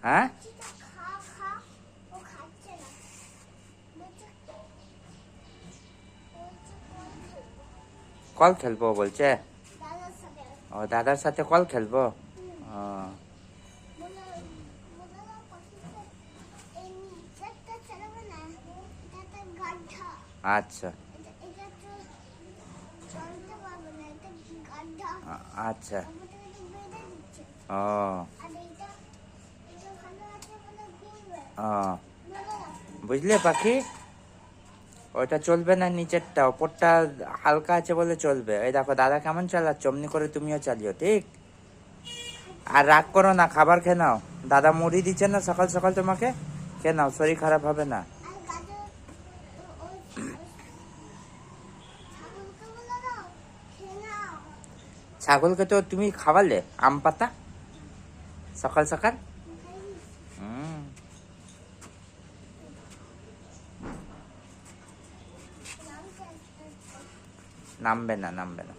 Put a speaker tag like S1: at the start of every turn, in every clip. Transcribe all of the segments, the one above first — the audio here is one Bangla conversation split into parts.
S1: হ্যাঁ কল খেলবো বলছে। ও দাদার সাথে কল খেলবো। ও আচ্ছা আচ্ছা। ও ও বুঝলে পাখি, ওইটা চলবে না, নিচেরটা, ওপরটা হালকা আছে বলে চলবে। এই দেখো দাদা কেমন চালাচ্ছে, অমনি করে তুমিও চালিও, ঠিক? আর রাগ করো না, খাবার খেয়ে নাও। দাদা মুড়ি দিচ্ছে না সকাল সকাল, তোমাকে খেয়ে নাও, শরীর খারাপ হবে না। ছাগলকে তো তুমি খাওয়ালে আম পাতা সকাল সকাল। নামবে না, নামবে না।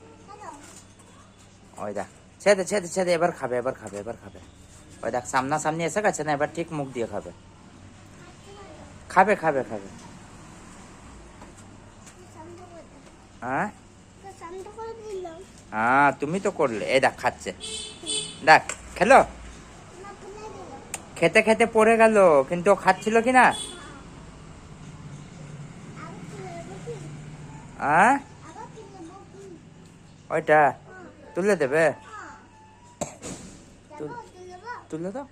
S1: ওই দেখ, ছেদে ছেদে ছেদে, এবার খাবে, এবার খাবে, এবার খাবে। ওই দেখ সামনাসামনি এসে গেছে না, এবার ঠিক মুখ দিয়ে খাবে, খাবে খাবে খাবে। হ্যাঁ হ্যাঁ তুমি তো করলে, এই দেখ খাচ্ছে, দেখ খেলো, খেতে খেতে পড়ে গেল, কিন্তু ও খাচ্ছিল কি না? হ্যাঁ ওইটা তুলে দেবে, তুলে দাও।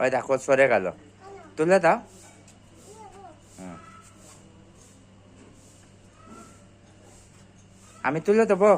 S1: ওই দেখো সরে গেল, তুলে দাও। আমি তুলে দেবো।